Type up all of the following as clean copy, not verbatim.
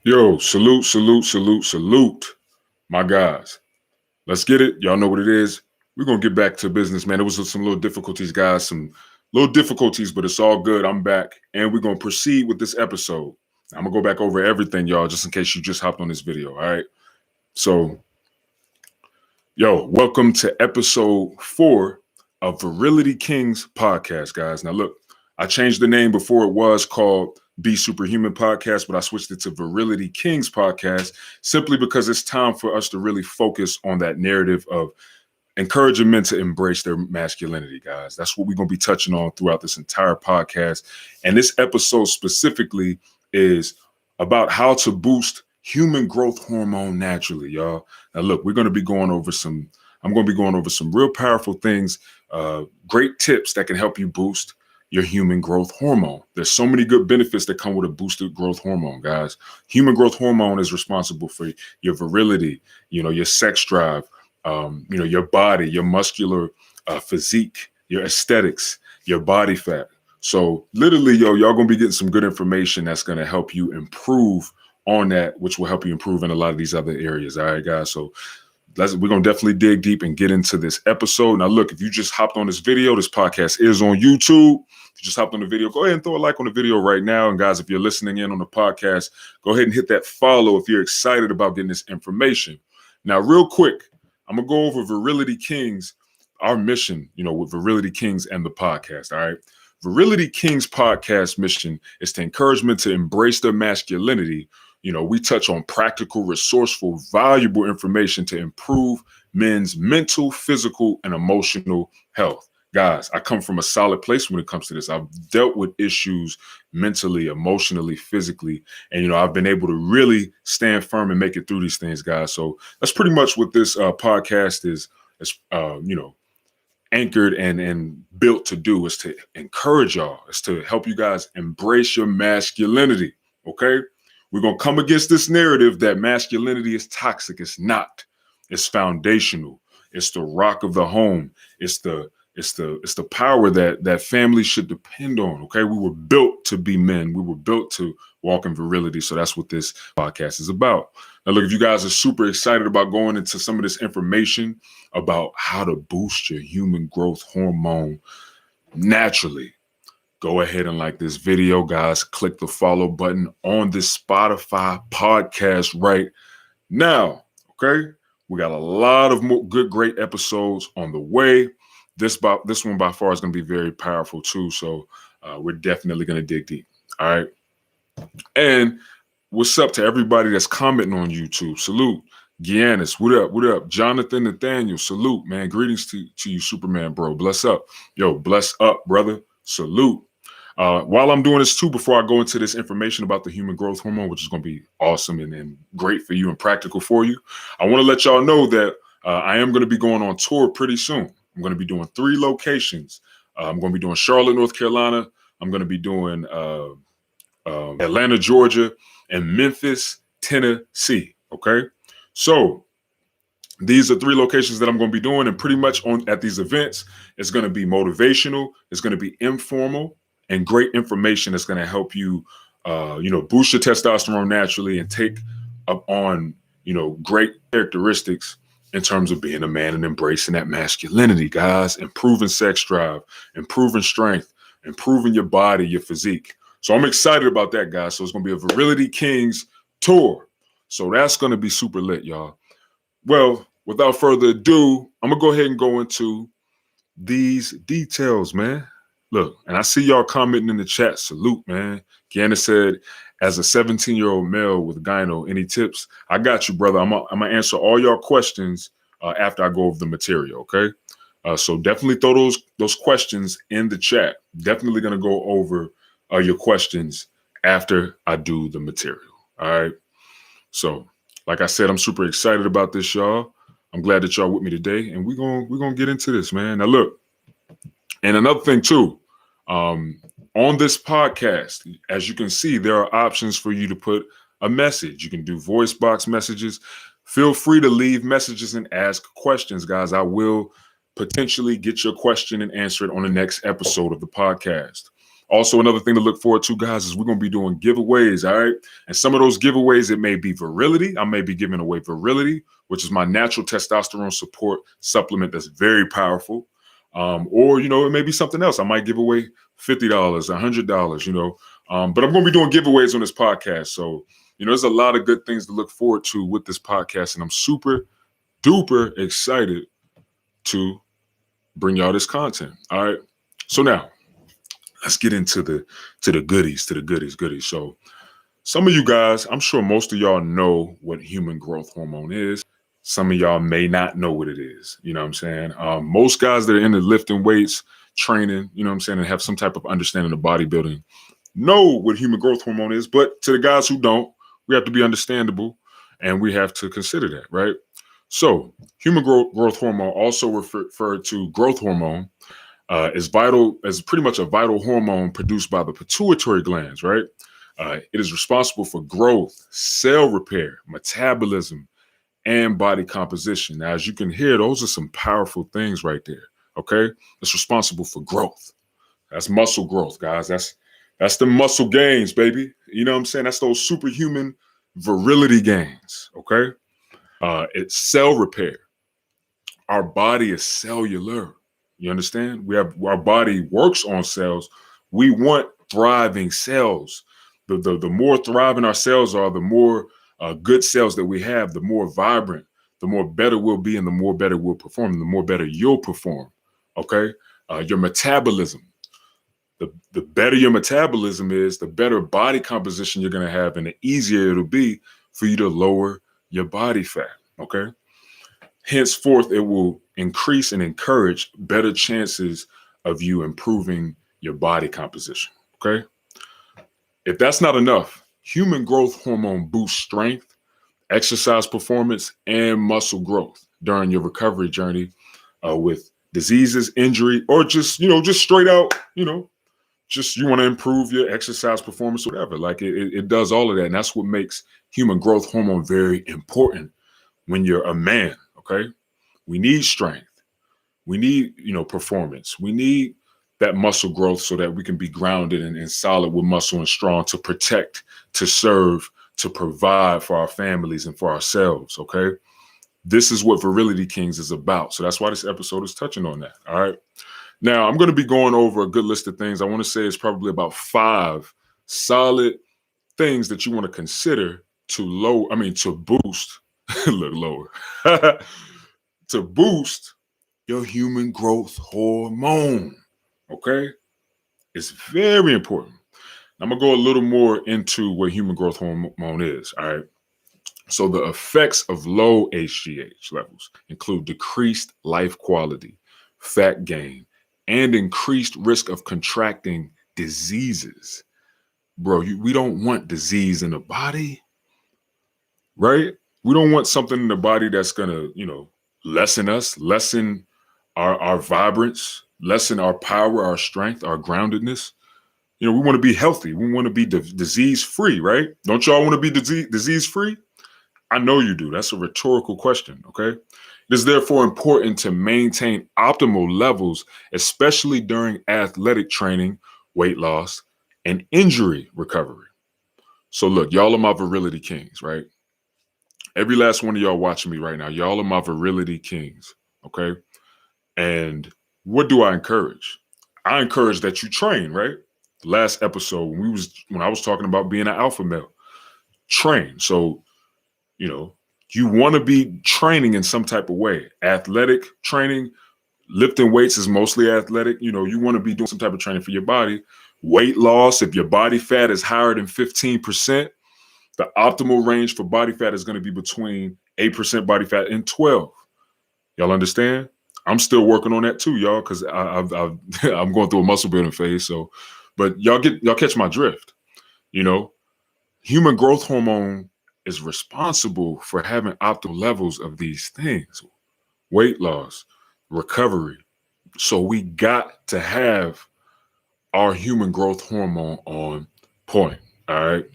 Yo, salute, salute, salute, salute, my guys. Let's get it. Y'all know what it is. We're going to get back to business, man. There was some little difficulties, guys, some little difficulties, but it's all good. I'm back, and we're going to proceed with this episode. I'm going to go back over everything, y'all, just in case you just hopped on this video, all right? So, yo, welcome to episode 4 of Virility Kings podcast, guys. Now, look, I changed the name before it was called Be Superhuman podcast, but I switched it to Virility Kings podcast simply because it's time for us to really focus on that narrative of encouraging men to embrace their masculinity, guys. That's what we're going to be touching on throughout this entire podcast. And this episode specifically is about how to boost human growth hormone naturally, y'all. Now, look, I'm going to be going over some real powerful things, great tips that can help you boost your human growth hormone. There's so many good benefits that come with a boosted growth hormone, guys. Human growth hormone is responsible for your virility, your sex drive, your body, your muscular physique, your aesthetics, your body fat. So literally, y'all gonna be getting some good information that's gonna help you improve on that, which will help you improve in a lot of these other areas. All right, guys. So we're going to definitely dig deep and get into this episode. Now, look, if you just hopped on this video, this podcast is on YouTube. If you just hopped on the video, go ahead and throw a like on the video right now. And guys, if you're listening in on the podcast, go ahead and hit that follow if you're excited about getting this information. Now, real quick, I'm going to go over Virility Kings, our mission, with Virility Kings and the podcast. All right. Virility Kings podcast mission is to encourage men to embrace their masculinity. We touch on practical, resourceful, valuable information to improve men's mental, physical, and emotional health. Guys, I come from a solid place when it comes to this. I've dealt with issues mentally, emotionally, physically, and, I've been able to really stand firm and make it through these things, guys. So that's pretty much what this podcast is anchored and built to do, is to encourage y'all, is to help you guys embrace your masculinity, okay? We're going to come against this narrative that masculinity is toxic. It's not. It's foundational. It's the rock of the home. It's the power that family should depend on. Okay. We were built to be men. We were built to walk in virility. So that's what this podcast is about. Now, look, if you guys are super excited about going into some of this information about how to boost your human growth hormone naturally, go ahead and like this video, guys. Click the follow button on this Spotify podcast right now. Okay. We got a lot of more great episodes on the way. This one by far is going to be very powerful too. So we're definitely going to dig deep. All right. And what's up to everybody that's commenting on YouTube? Salute. Giannis, what up? What up? Jonathan Nathaniel, salute, man. Greetings to you, Superman, bro. Bless up. Yo, bless up, brother. Salute. While I'm doing this too, before I go into this information about the human growth hormone, which is going to be awesome and great for you and practical for you, I want to let y'all know that I am going to be going on tour pretty soon. I'm going to be doing 3 locations. I'm going to be doing Charlotte, North Carolina. I'm going to be doing Atlanta, Georgia, and Memphis, Tennessee. Okay. So these are 3 locations that I'm going to be doing, and pretty much at these events, it's going to be motivational. It's going to be informal, and great information that's going to help you, boost your testosterone naturally and take up on, great characteristics in terms of being a man and embracing that masculinity, guys, improving sex drive, improving strength, improving your body, your physique. So I'm excited about that, guys. So it's going to be a Virility Kings tour. So that's going to be super lit, y'all. Well, without further ado, I'm going to go ahead and go into these details, man. Look, and I see y'all commenting in the chat. Salute, man. Kiana said, as a 17-year-old male with gyno, any tips? I got you, brother. I'm going to answer all y'all questions after I go over the material, okay? So definitely throw those questions in the chat. Definitely going to go over your questions after I do the material, all right? So, like I said, I'm super excited about this, y'all. I'm glad that y'all with me today, and we're gonna get into this, man. Now, look. And another thing too, on this podcast, as you can see, there are options for you to put a message. You can do voice box messages. Feel free to leave messages and ask questions, guys. I will potentially get your question and answer it on the next episode of the podcast. Also, another thing to look forward to, guys, is we're going to be doing giveaways, all right? And some of those giveaways, it may be Virility. I may be giving away Virility, which is my natural testosterone support supplement that's very powerful. Or, you know, it may be something else. I might give away $50, $100, you know. But I'm going to be doing giveaways on this podcast. So, you know, there's a lot of good things to look forward to with this podcast. And I'm super duper excited to bring y'all this content. All right. So now let's get into the goodies. So some of you guys, I'm sure most of y'all know what human growth hormone is. Some of y'all may not know what it is. You know what I'm saying? Most guys that are into lifting weights, training, you know what I'm saying, and have some type of understanding of bodybuilding know what human growth hormone is. But to the guys who don't, we have to be understandable and we have to consider that, right? So human growth hormone, also referred to growth hormone, is pretty much a vital hormone produced by the pituitary glands, right? It is responsible for growth, cell repair, metabolism, and body composition. Now, as you can hear, those are some powerful things right there, okay? It's responsible for growth. That's muscle growth, guys. That's the muscle gains, baby. You know what I'm saying? That's those superhuman virility gains, okay? It's cell repair. Our body is cellular. You understand? Our body works on cells. We want thriving cells. The more thriving our cells are, the more good cells that we have, the more vibrant, the more better we'll be, and the more better we'll perform, and the more better you'll perform. Okay? Your metabolism. The better your metabolism is, the better body composition you're going to have, and the easier it'll be for you to lower your body fat. Okay? Henceforth, it will increase and encourage better chances of you improving your body composition. Okay? If that's not enough, human growth hormone boosts strength, exercise performance, and muscle growth during your recovery journey with diseases, injury, or just straight out, just you want to improve your exercise performance, whatever. Like it does all of that. And that's what makes human growth hormone very important when you're a man, okay? We need strength. We need, performance. We need that muscle growth so that we can be grounded and solid with muscle and strong to protect, to serve, to provide for our families and for ourselves, okay? This is what Virility Kings is about. So that's why this episode is touching on that, all right? Now, I'm going to be going over a good list of things. I want to say it's probably about 5 solid things that you want to consider to boost, look lower, to boost your human growth hormone, okay? It's very important. I'm going to go a little more into what human growth hormone is, all right? So the effects of low HGH levels include decreased life quality, fat gain, and increased risk of contracting diseases. Bro, we don't want disease in the body, right? We don't want something in the body that's going to, lessen us, lessen our vibrance, lessen our power, our strength, our groundedness. We want to be healthy. We want to be disease-free, right? Don't y'all want to be disease-free? I know you do. That's a rhetorical question, okay? It is therefore important to maintain optimal levels, especially during athletic training, weight loss, and injury recovery. So look, y'all are my Virility Kings, right? Every last one of y'all watching me right now, y'all are my Virility Kings, okay? And what do I encourage? I encourage that you train, right? The last episode, when I was talking about being an alpha male, train. So, you want to be training in some type of way. Athletic training, lifting weights is mostly athletic. You want to be doing some type of training for your body. Weight loss, if your body fat is higher than 15%, the optimal range for body fat is going to be between 8% body fat and 12. Y'all understand? I'm still working on that too, y'all, because I'm going through a muscle building phase. So, but y'all catch my drift. Human growth hormone is responsible for having optimal levels of these things: weight loss, recovery. So we got to have our human growth hormone on point. All right.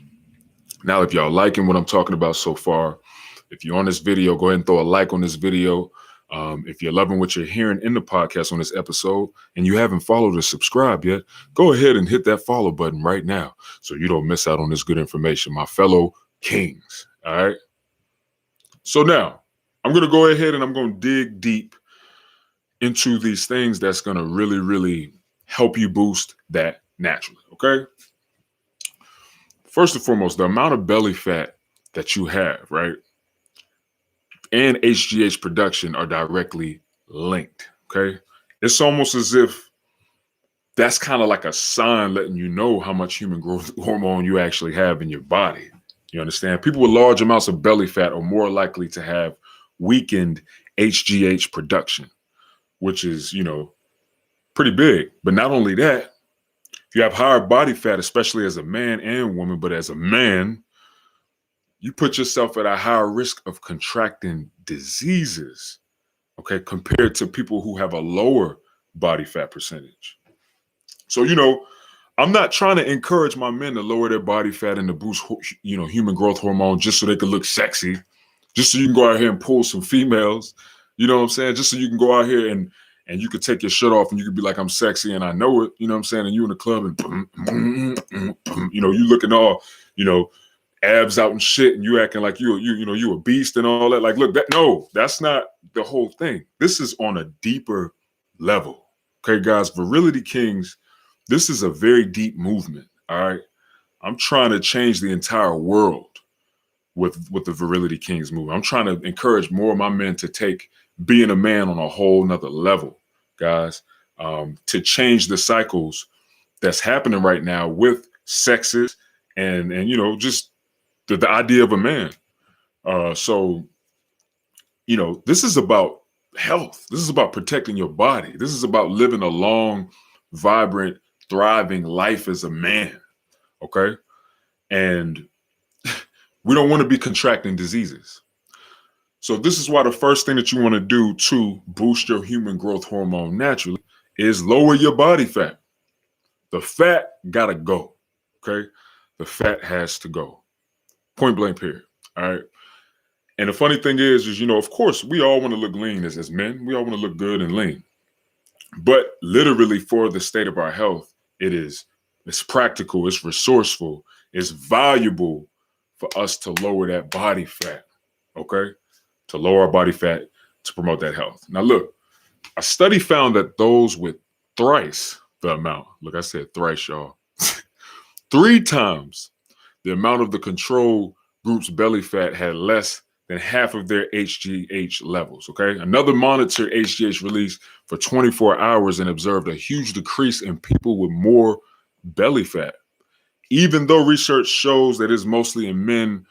Now, if y'all liking what I'm talking about so far, if you're on this video, go ahead and throw a like on this video. If you're loving what you're hearing in the podcast on this episode and you haven't followed or subscribed yet, go ahead and hit that follow button right now so you don't miss out on this good information, my fellow kings. All right. So now I'm going to go ahead and I'm going to dig deep into these things that's going to really, really help you boost that naturally. Okay. First and foremost, the amount of belly fat that you have, right, and HGH production are directly linked. Okay. It's almost as if that's kind of like a sign letting you know how much human growth hormone you actually have in your body. You understand? People with large amounts of belly fat are more likely to have weakened HGH production, which is, pretty big. But not only that, if you have higher body fat, especially as a man and woman, but as a man, you put yourself at a higher risk of contracting diseases, okay, compared to people who have a lower body fat percentage. So, I'm not trying to encourage my men to lower their body fat and to boost, human growth hormone just so they can look sexy, just so you can go out here and pull some females, you know what I'm saying? Just so you can go out here and you could take your shirt off and you could be like, I'm sexy and I know it, you know what I'm saying? And you in the club and, you looking all, abs out and shit, and you acting like you a beast and all that. Like, look, that's not the whole thing. This is on a deeper level. Okay, guys, Virility Kings, this is a very deep movement. All right. I'm trying to change the entire world with the Virility Kings movement. I'm trying to encourage more of my men to take being a man on a whole nother level, guys, to change the cycles that's happening right now with sexes and just the idea of a man. So, this is about health. This is about protecting your body. This is about living a long, vibrant, thriving life as a man. Okay. And we don't want to be contracting diseases. So this is why the first thing that you want to do to boost your human growth hormone naturally is lower your body fat. The fat gotta go. Okay. The fat has to go. Point blank period. All right. And the funny thing is, of course, we all want to look lean as men. We all want to look good and lean. But literally for the state of our health, it's practical, it's resourceful, it's valuable for us to lower that body fat. Okay. To lower our body fat to promote that health. Now, look, a study found that those with thrice the amount, look, I said thrice, y'all, 3 times the amount of the control group's belly fat had less than half of their HGH levels, okay? Another monitored HGH release for 24 hours and observed a huge decrease in people with more belly fat. Even though research shows that it's mostly in men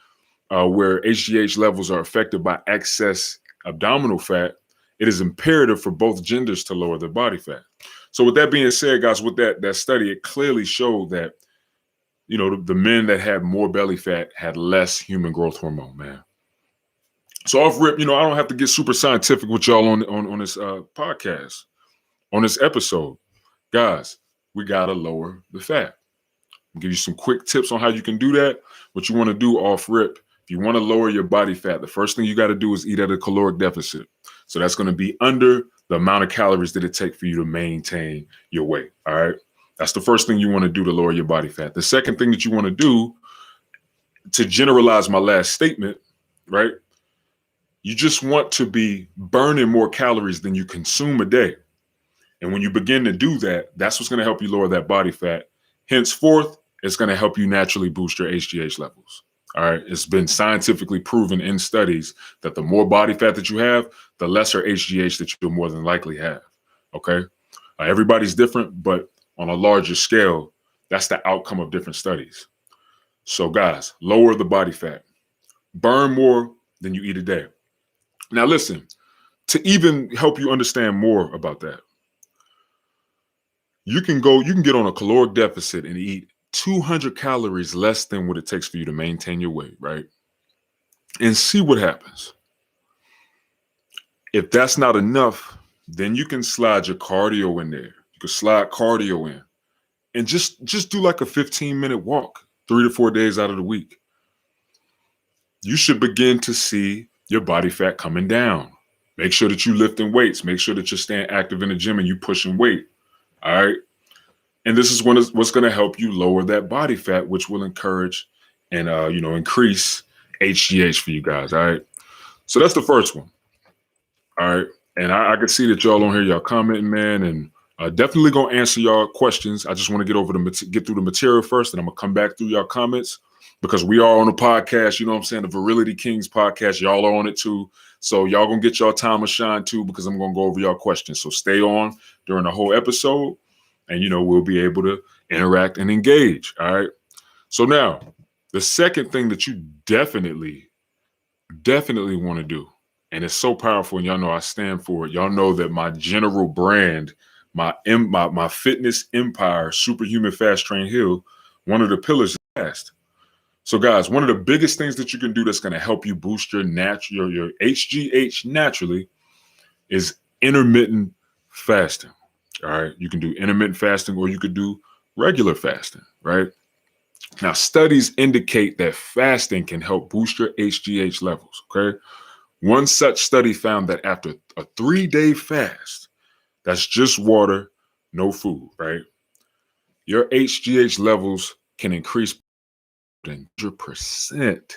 where HGH levels are affected by excess abdominal fat, it is imperative for both genders to lower their body fat. So with that being said, guys, with that study, it clearly showed that the men that had more belly fat had less human growth hormone, man. So off rip, I don't have to get super scientific with y'all on this podcast, on this episode. Guys, we got to lower the fat. I'll give you some quick tips on how you can do that. What you want to do off rip, if you want to lower your body fat, the first thing you got to do is eat at a caloric deficit. So that's going to be under the amount of calories that it takes for you to maintain your weight. All right. That's the first thing you want to do to lower your body fat. The second thing that you want to do, to generalize my last statement, right? You just want to be burning more calories than you consume a day. And when you begin to do that, that's what's going to help you lower that body fat. Henceforth, it's going to help you naturally boost your HGH levels. All right. It's been scientifically proven in studies that the more body fat that you have, the lesser HGH that you'll more than likely have. Okay. Everybody's different, but on a larger scale, that's the outcome of different studies. So guys, lower the body fat, burn more than you eat a day. Now listen, to even help you understand more about that, you can get on a caloric deficit and eat 200 calories less than what it takes for you to maintain your weight, right? And see what happens. If that's not enough, then you can slide your cardio in there. You can slide cardio in and just do like a 15-minute walk 3 to 4 days out of the week. You should begin to see your body fat coming down. Make sure that you lifting weights. Make sure that you're staying active in the gym and you pushing weight. All right. And this is what's going to help you lower that body fat, which will encourage and increase HGH for you guys. All right. So that's the first one. All right. And I can see that y'all on here, y'all commenting, man, and definitely gonna answer y'all questions. I just want to get through the material first, and I'm gonna come back through y'all comments because we are on the podcast. You know what I'm saying? The Virility Kings podcast. Y'all are on it too. So y'all gonna get y'all time of shine too because I'm gonna go over y'all questions. So stay on during the whole episode, and we'll be able to interact and engage. All right. So now the second thing that you definitely want to do, and it's so powerful, and y'all know I stand for it. Y'all know that my general brand, my fitness empire, Superhuman Fast Train Hill, one of the pillars is fast. So guys, one of the biggest things that you can do that's going to help you boost your HGH naturally is intermittent fasting. All right. You can do intermittent fasting or you could do regular fasting, right? Now, studies indicate that fasting can help boost your HGH levels, okay? One such study found that after a 3-day fast, that's just water, no food, right? Your HGH levels can increase 100%.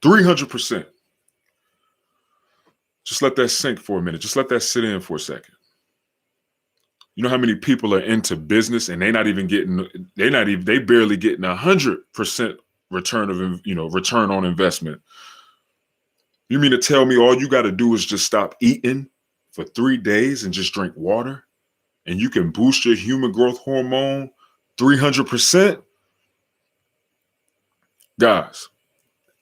300%. Just let that sink for a minute. Just let that sit in for a second. You know how many people are into business and they barely getting 100% return on investment. You mean to tell me all you got to do is just stop eating for 3 days and just drink water and you can boost your human growth hormone 300%? Guys,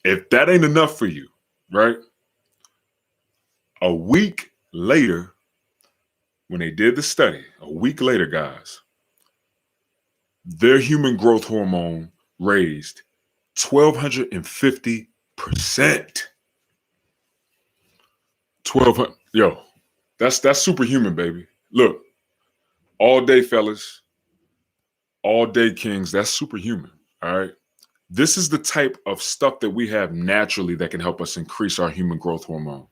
if that ain't enough for you, right? A week later, when they did the study, a week later, guys, their human growth hormone raised 1,250%. 1,200, yo, that's superhuman, baby. Look, all day, fellas, all day, kings, that's superhuman. All right. This is the type of stuff that we have naturally that can help us increase our human growth hormone.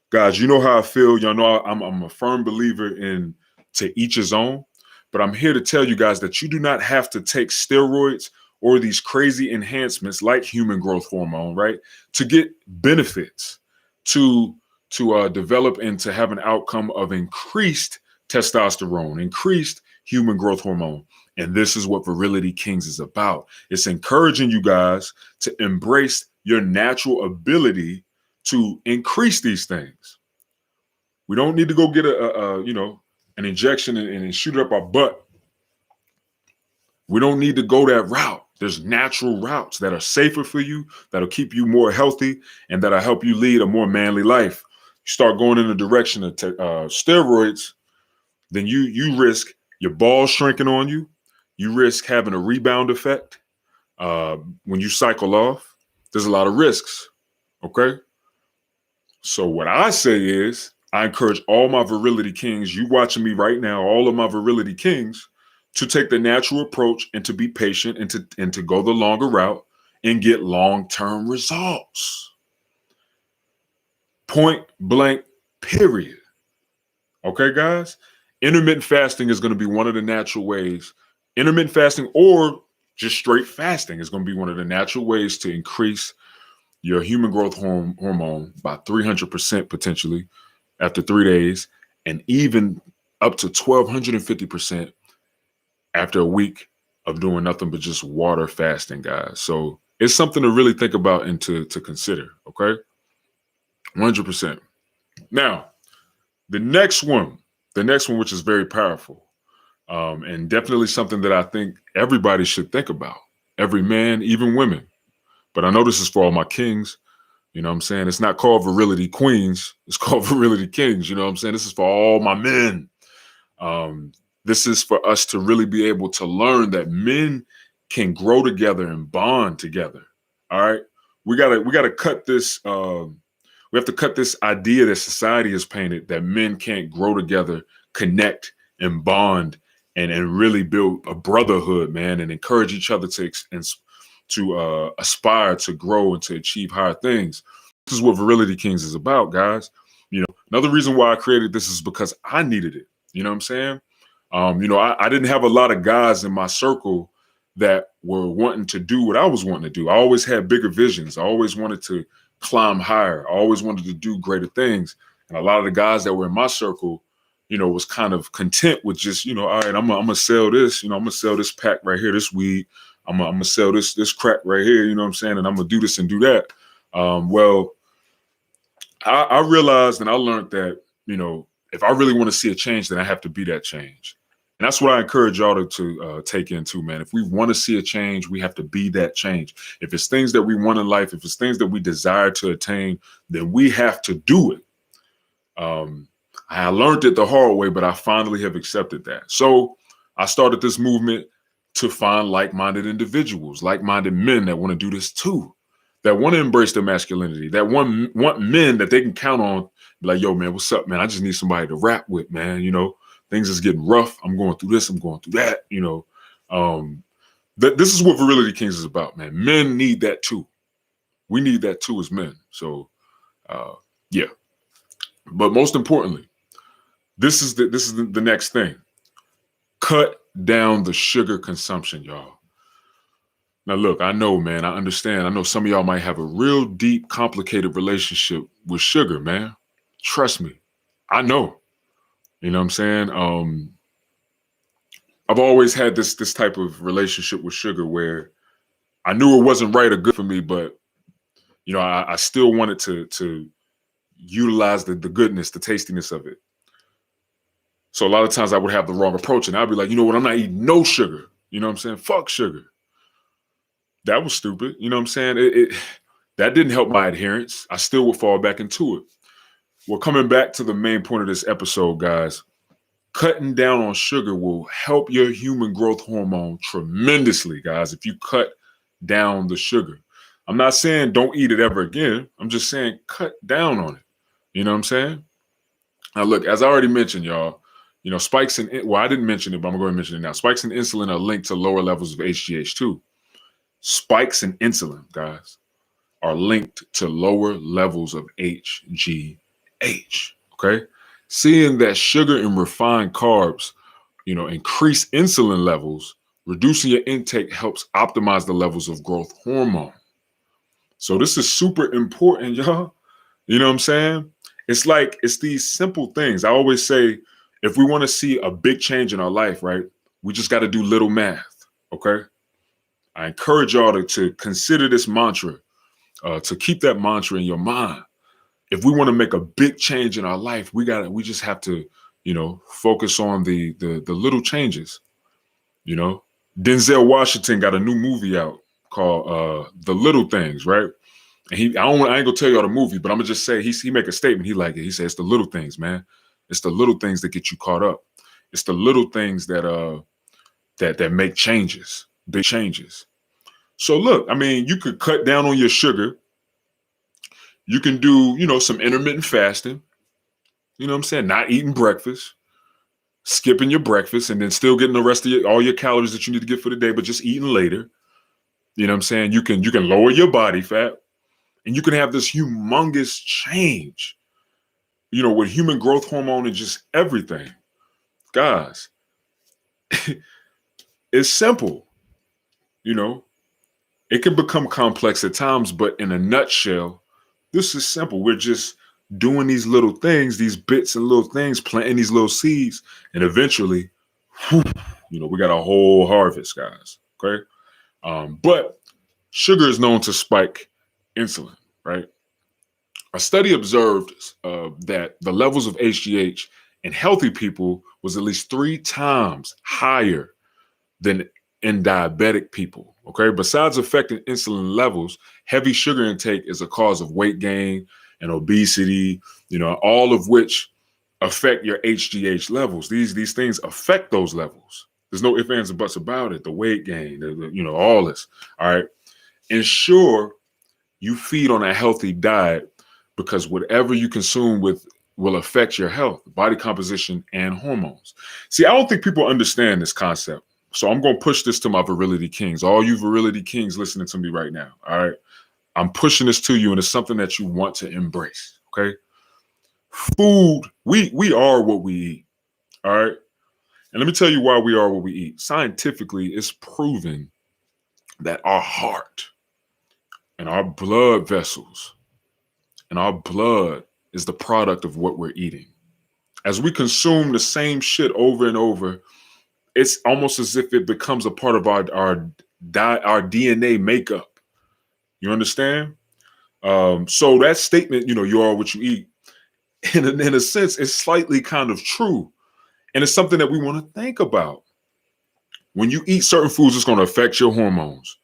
Guys, you know how I feel. Y'all know I'm a firm believer in to each his own, but I'm here to tell you guys that you do not have to take steroids or these crazy enhancements like human growth hormone, right, to get benefits, to develop and to have an outcome of increased testosterone, increased human growth hormone. And this is what Virility Kings is about. It's encouraging you guys to embrace your natural ability to increase these things. We don't need to go get an injection and shoot it up our butt. We don't need to go that route. There's natural routes that are safer for you, that'll keep you more healthy, and that'll help you lead a more manly life. You start going in the direction of steroids, then you risk your balls shrinking on you. You risk having a rebound effect when you cycle off. There's a lot of risks, okay? So what I say is I encourage all my Virility Kings, you watching me right now, all of my Virility Kings, to take the natural approach and to be patient and to go the longer route and get long-term results. Point blank, period. Okay, guys? Intermittent fasting is going to be one of the natural ways. Intermittent fasting or just straight fasting is going to be one of the natural ways to increase your human growth hormone by 300% potentially after 3 days, and even up to 1,250% after a week of doing nothing but just water fasting, guys. So it's something to really think about and to consider, okay? 100%. Now, the next one, which is very powerful, and definitely something that I think everybody should think about, every man, even women. But I know this is for all my kings. You know what I'm saying? It's not called Virility Queens. It's called Virility Kings. You know what I'm saying? This is for all my men. This is for us to really be able to learn that men can grow together and bond together. All right. We gotta cut this. We have to cut this idea that society has painted that men can't grow together, connect, and bond, and really build a brotherhood, man, and encourage each other to aspire to grow and to achieve higher things. is what Virility Kings is about, guys. Another reason why I created this is because I needed it. You know what I'm saying? I didn't have a lot of guys in my circle that were wanting to do what I was wanting to do. I always had bigger visions. I always wanted to climb higher. I always wanted to do greater things. And a lot of the guys that were in my circle, was kind of content with just, all right, I'm gonna sell this, I'm gonna sell this pack right here, this weed. I'm gonna sell this crack right here, you know what I'm saying? And I'm gonna do this and do that. Well, I realized and I learned that, if I really want to see a change, then I have to be that change. And that's what I encourage y'all to take into, man. If we want to see a change, we have to be that change. If it's things that we want in life, if it's things that we desire to attain, then we have to do it. I learned it the hard way, but I finally have accepted that. So I started this movement to find like-minded individuals, like-minded men that want to do this too, that want to embrace their masculinity, that want men that they can count on. Be like, yo, man, what's up, man? I just need somebody to rap with, man. Things is getting rough. I'm going through this. I'm going through that. This is what Virility Kings is about, man. Men need that too. We need that too as men. So, yeah. But most importantly, this is the next thing. Cut down the sugar consumption, y'all. Now, look, I know, man. I understand. I know some of y'all might have a real deep, complicated relationship with sugar, man. Trust me. I know. You know what I'm saying? I've always had this type of relationship with sugar where I knew it wasn't right or good for me, but I still wanted to utilize the goodness, the tastiness of it. So a lot of times I would have the wrong approach, and I'd be like, you know what? I'm not eating no sugar. You know what I'm saying? Fuck sugar. That was stupid. You know what I'm saying? That didn't help my adherence. I still would fall back into it. Well, coming back to the main point of this episode, guys, cutting down on sugar will help your human growth hormone tremendously, guys, if you cut down the sugar. I'm not saying don't eat it ever again. I'm just saying cut down on it. You know what I'm saying? Now, look, as I already mentioned, y'all, spikes in, I didn't mention it, but I'm going to mention it now. Spikes in insulin are linked to lower levels of HGH too. Spikes in insulin, guys, are linked to lower levels of HGH. Okay. Seeing that sugar and refined carbs, increase insulin levels, reducing your intake helps optimize the levels of growth hormone. So this is super important, y'all. You know what I'm saying? It's these simple things. I always say, if we want to see a big change in our life, right, we just got to do little math. Okay. I encourage y'all to consider this mantra, to keep that mantra in your mind. If we want to make a big change in our life, we just have to, focus on the little changes. Denzel Washington got a new movie out called The Little Things, right? And I ain't gonna tell y'all the movie, but I'm gonna just say he make a statement. He like it. He says it's the little things, man. It's the little things that get you caught up. It's the little things that make changes, big changes. So look, I mean, you could cut down on your sugar. You can do, some intermittent fasting. You know what I'm saying? Not eating breakfast, skipping your breakfast, and then still getting the rest of all your calories that you need to get for the day, but just eating later. You know what I'm saying? You can lower your body fat, and you can have this humongous change, with human growth hormone and just everything. Guys, it's simple. It can become complex at times, but in a nutshell, this is simple. We're just doing these little things, these bits and little things, planting these little seeds, and eventually, we got a whole harvest, guys. Okay. But sugar is known to spike insulin, right? A study observed that the levels of HGH in healthy people was at least 3 times higher than in diabetic people. Okay. Besides affecting insulin levels, heavy sugar intake is a cause of weight gain and obesity, all of which affect your HGH levels. These things affect those levels. There's no ifs, ands, or buts about it. The weight gain, all this. All right. Ensure you feed on a healthy diet, because whatever you consume will affect your health, body composition, and hormones. See, I don't think people understand this concept. So I'm going to push this to my Virility Kings, all you Virility Kings listening to me right now. All right. I'm pushing this to you, and it's something that you want to embrace. Okay. Food, we are what we eat. All right. And let me tell you why we are what we eat. Scientifically, it's proven that our heart and our blood vessels and our blood is the product of what we're eating. As we consume the same shit over and over, it's almost as if it becomes a part of our DNA makeup. You understand? So that statement, you are what you eat, in a sense, is slightly kind of true. And it's something that we want to think about. When you eat certain foods, it's going to affect your hormones.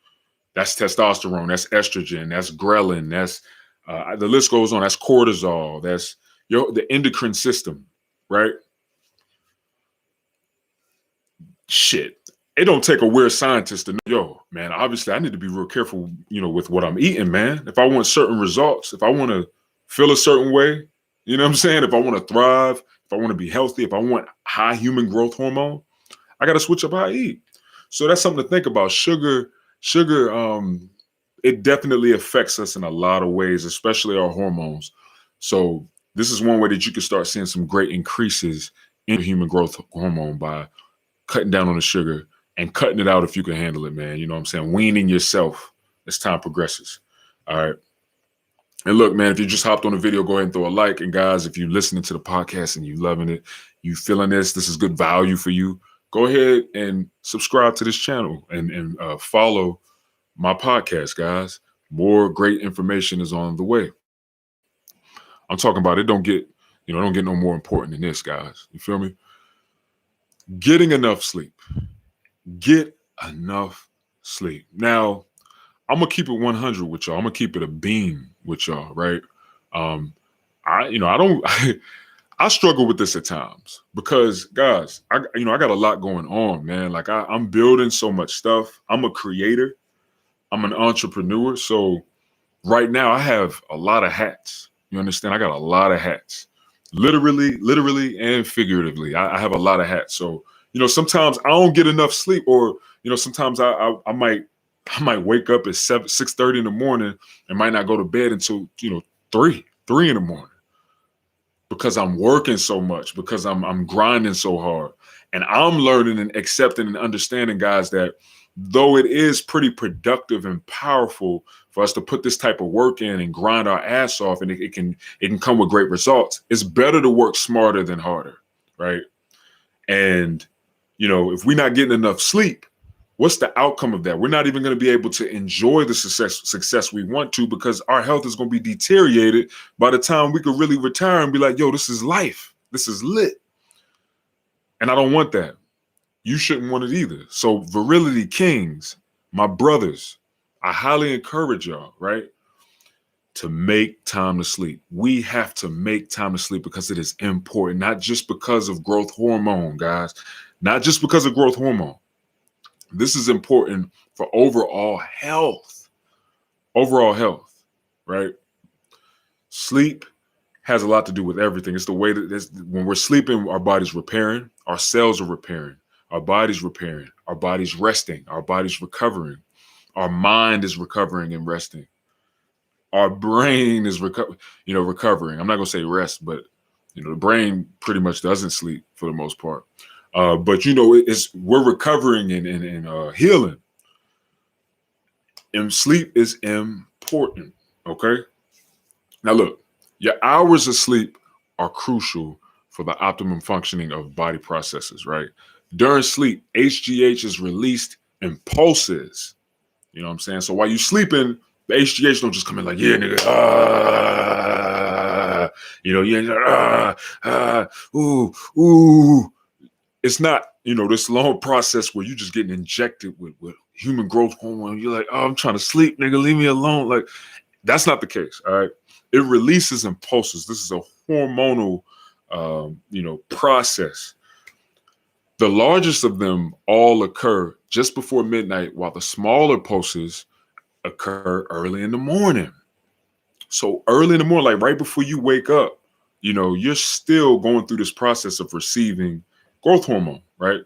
That's testosterone, that's estrogen, that's ghrelin, that's the list goes on. That's cortisol, that's the endocrine system, right? Shit. It don't take a weird scientist to know, yo, man, obviously I need to be real careful, with what I'm eating, man. If I want certain results, if I want to feel a certain way, you know what I'm saying? If I want to thrive, if I want to be healthy, if I want high human growth hormone, I got to switch up how I eat. So that's something to think about. Sugar, it definitely affects us in a lot of ways, especially our hormones. So this is one way that you can start seeing some great increases in human growth hormone by cutting down on the sugar and cutting it out if you can handle it, man. You know what I'm saying? Weaning yourself as time progresses. All right. And look, man, if you just hopped on the video, go ahead and throw a like. And guys, if you're listening to the podcast and you loving it, you feeling this is good value for you, go ahead and subscribe to this channel and follow my podcast, guys. More great information is on the way. I'm talking about it. Don't get no more important than this, guys. You feel me? Getting enough sleep. Get enough sleep. Now, I'm gonna keep it 100 with y'all. I'm gonna keep it a beam with y'all, right? I don't. I struggle with this at times because, guys, I got a lot going on, man. Like I'm building so much stuff. I'm a creator. I'm an entrepreneur. So right now I have a lot of hats. You understand? I got a lot of hats, literally and figuratively. I have a lot of hats. So, sometimes I don't get enough sleep, or, sometimes I might wake up at 6:30 in the morning and might not go to bed until, 3 in the morning, because I'm working so much, because I'm grinding so hard. And I'm learning and accepting and understanding, guys, that though it is pretty productive and powerful for us to put this type of work in and grind our ass off, and it can come with great results, it's better to work smarter than harder, right? And, if we're not getting enough sleep, what's the outcome of that? We're not even going to be able to enjoy the success we want to, because our health is going to be deteriorated by the time we could really retire and be like, yo, this is life. This is lit. And I don't want that. You shouldn't want it either. So Virility Kings, my brothers, I highly encourage y'all, right, to make time to sleep. We have to make time to sleep because it is important, not just because of growth hormone, guys, not just because of growth hormone. This is important for overall health, right? Sleep has a lot to do with everything. It's the way that when we're sleeping, our body's repairing, our cells are repairing, our body's repairing, our body's resting, our body's recovering, our mind is recovering and resting, our brain is recovering. I'm not gonna say rest, but the brain pretty much doesn't sleep for the most part. But we're recovering and healing, and sleep is important. Okay. Now look, your hours of sleep are crucial for the optimum functioning of body processes, right? During sleep, HGH is released in pulses. You know what I'm saying? So while you're sleeping, the HGH don't just come in like, yeah, nigga, ooh. It's not, this long process where you're just getting injected with human growth hormone. You're like, oh, I'm trying to sleep, nigga, leave me alone. Like, that's not the case, all right? It releases in pulses. This is a hormonal, process. The largest of them all occur just before midnight, while the smaller pulses occur early in the morning. So early in the morning, like right before you wake up, you're still going through this process of receiving growth hormone, right?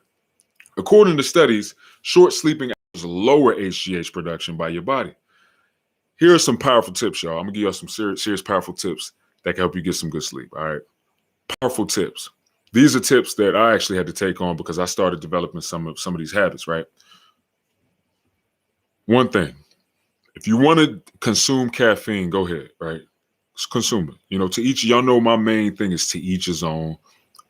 According to studies, short sleeping hours lower HGH production by your body. here are some powerful tips, y'all. I'm gonna give y'all some serious powerful tips that can help you get some good sleep. All right, powerful tips. These are tips that I actually had to take on because I started developing some of these habits. Right. One thing, if you want to consume caffeine, go ahead. Right, just consume it. You know, to each. Y'all know my main thing is to each his own.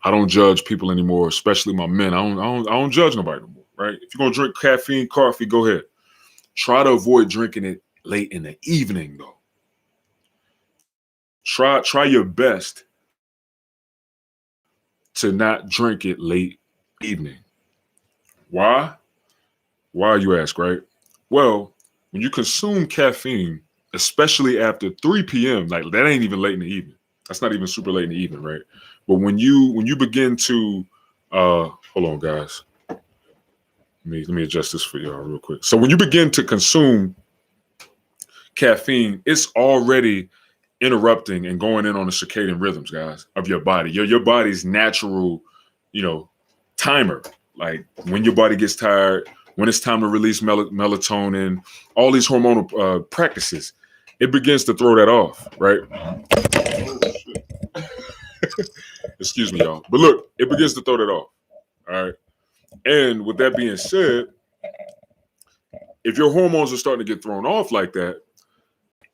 I don't judge people anymore, especially my men. I don't judge nobody anymore. Right. If you're gonna drink caffeine, coffee, go ahead. Try to avoid drinking it late in the evening, though. Try your best to not drink it late evening. Why? Why, you ask, right? Well, when you consume caffeine, especially after 3 p.m., like that ain't even late in the evening. That's not even super late in the evening, right? But when you begin to hold on, guys. Let me adjust this for y'all real quick. So when you begin to consume caffeine, it's already interrupting and going in on the circadian rhythms, guys, of your body. Your body's natural, timer. Like when your body gets tired, when it's time to release melatonin, all these hormonal practices, it begins to throw that off, right? Excuse me, y'all. But look, it begins to throw that off. All right. And with that being said, if your hormones are starting to get thrown off like that,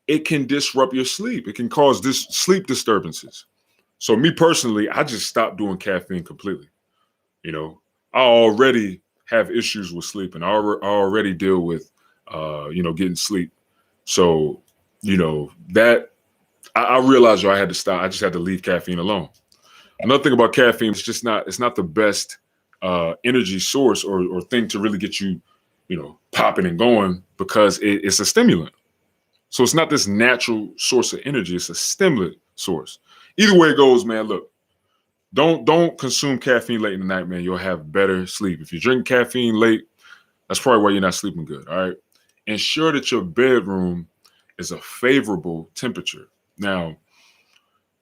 it can disrupt your sleep. It can cause sleep disturbances. So me personally, I just stopped doing caffeine completely. I already have issues with sleeping. I already deal with, getting sleep. So, that I realized I had to stop. I just had to leave caffeine alone. Another thing about caffeine, it's not the best energy source or thing to really get you, popping and going because it's a stimulant. So it's not this natural source of energy. It's a stimulant source. Either way it goes, man, look, don't consume caffeine late in the night, man. You'll have better sleep. If you drink caffeine late, that's probably why you're not sleeping good, all right? Ensure that your bedroom is a favorable temperature. Now,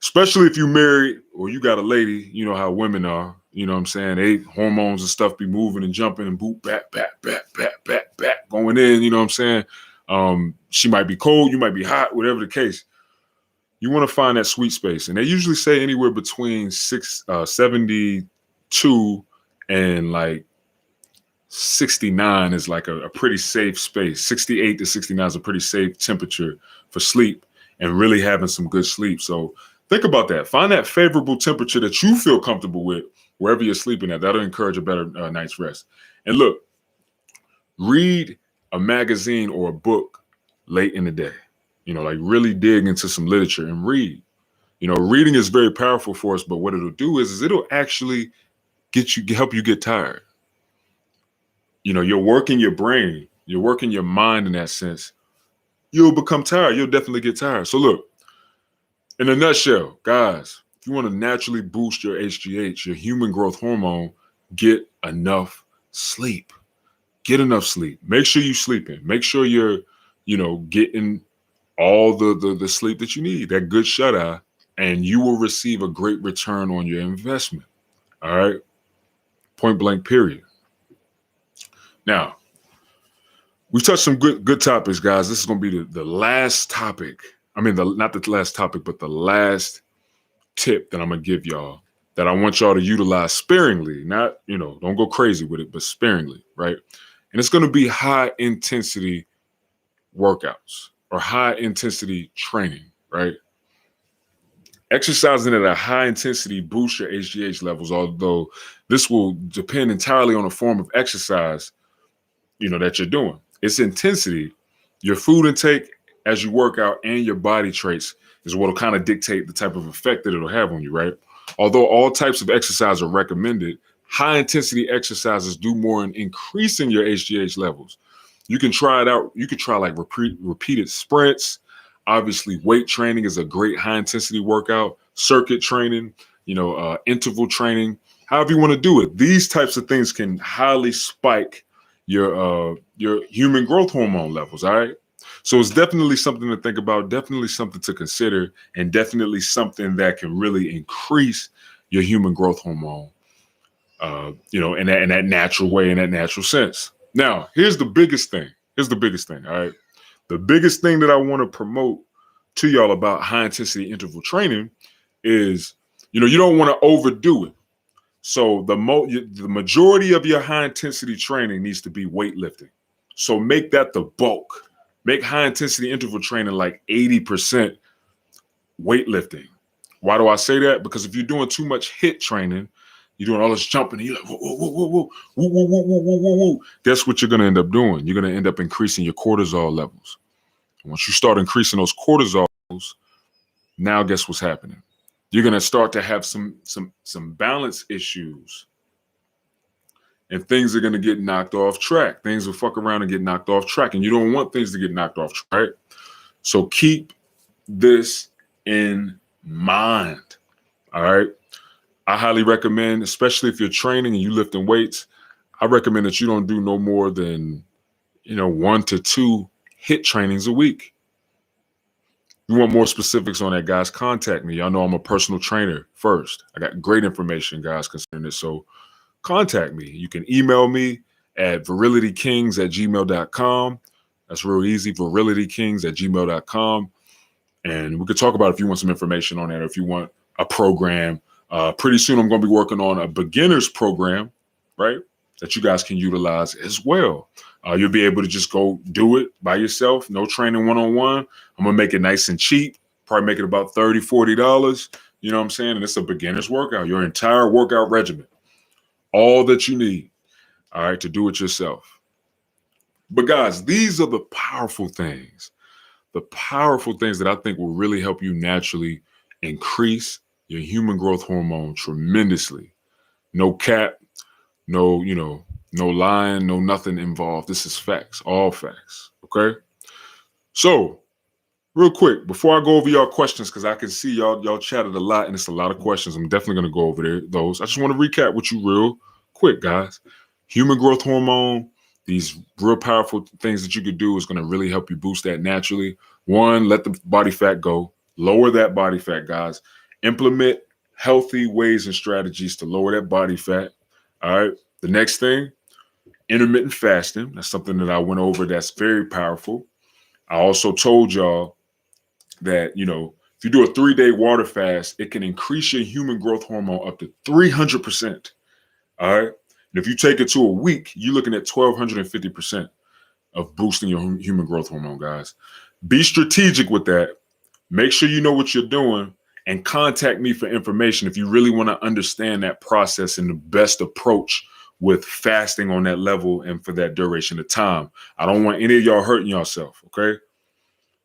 especially if you're married or you got a lady, you know how women are, you know what I'm saying? They hormones and stuff be moving and jumping and boot, back, going in, you know what I'm saying? She might be cold, you might be hot, whatever the case. You want to find that sweet space. And they usually say anywhere between 72 and like 69 is like a pretty safe space. 68 to 69 is a pretty safe temperature for sleep and really having some good sleep. So think about that. Find that favorable temperature that you feel comfortable with wherever you're sleeping at. That'll encourage a better night's rest. And look, read a magazine or a book late in the day. Like really dig into some literature and read. Reading is very powerful for us, but what it'll do is it'll actually help you get tired. You're working your brain, you're working your mind in that sense. You'll become tired. You'll definitely get tired. So look, in a nutshell, guys, if you want to naturally boost your HGH, your human growth hormone, get enough sleep. Get enough sleep. Make sure you're sleeping. Make sure you're, getting all the sleep that you need, that good shut-eye, and you will receive a great return on your investment. All right? Point blank, period. Now, we've touched some good topics, guys. This is going to be the last topic. I mean, not the last topic, but the last tip that I'm going to give y'all that I want y'all to utilize sparingly. Not, don't go crazy with it, but sparingly, right? And it's going to be high intensity workouts or high intensity training, right? Exercising at a high intensity boosts your HGH levels, although this will depend entirely on the form of exercise, that you're doing. Its intensity, your food intake as you work out, and your body traits is what will kind of dictate the type of effect that it'll have on you, right? Although all types of exercise are recommended, high intensity exercises do more in increasing your HGH levels. You can try it out. You could try like repeated sprints. Obviously, weight training is a great high intensity workout. Circuit training, interval training, however you want to do it. These types of things can highly spike your human growth hormone levels. All right. So it's definitely something to think about, definitely something to consider, and definitely something that can really increase your human growth hormone, in that natural way, in that natural sense. Now, here's the biggest thing. All right. The biggest thing that I want to promote to y'all about high intensity interval training is, you don't want to overdo it. So the majority of your high intensity training needs to be weightlifting. So make that the bulk. Make high intensity interval training like 80% weightlifting. Why do I say that? Because if you're doing too much HIIT training, you're doing all this jumping, and you're like, whoa, whoa, whoa, whoa, whoa, whoa, whoa, whoa, whoa, whoa, whoa. Guess what you're going to end up doing? You're going to end up increasing your cortisol levels. And once you start increasing those cortisol levels, now guess what's happening? You're going to start to have some balance issues. And things are going to get knocked off track. Things will fuck around and get knocked off track. And you don't want things to get knocked off track. So keep this in mind. All right. I highly recommend, especially if you're training and you lifting weights, I recommend that you don't do no more than, 1 to 2 HIIT trainings a week. You want more specifics on that, guys, contact me. Y'all know I'm a personal trainer first. I got great information, guys, concerning this. So contact me. You can email me at virilitykings@gmail.com. That's real easy, virilitykings@gmail.com. And we could talk about if you want some information on that or if you want a program. Pretty soon I'm going to be working on a beginner's program, right, that you guys can utilize as well. You'll be able to just go do it by yourself, no training one-on-one. I'm going to make it nice and cheap, probably make it about $30, $40. You know what I'm saying? And it's a beginner's workout, your entire workout regimen. All that you need, all right, to do it yourself. But guys, these are the powerful things that I think will really help you naturally increase your human growth hormone tremendously. No cap, no lying, no nothing involved. This is facts, all facts, okay? So real quick, before I go over y'all questions, because I can see y'all chatted a lot and it's a lot of questions. I'm definitely going to go over those. I just want to recap with you real quick, guys. Human growth hormone, these real powerful things that you could do is going to really help you boost that naturally. One, let the body fat go. Lower that body fat, guys. Implement healthy ways and strategies to lower that body fat. All right. The next thing, intermittent fasting. That's something that I went over that's very powerful. I also told y'all that, if you do a 3-day water fast, it can increase your human growth hormone up to 300%. All right. And if you take it to a week, you're looking at 1,250% of boosting your human growth hormone, guys. Be strategic with that. Make sure you know what you're doing and contact me for information if you really want to understand that process and the best approach with fasting on that level and for that duration of time. I don't want any of y'all hurting yourself, okay?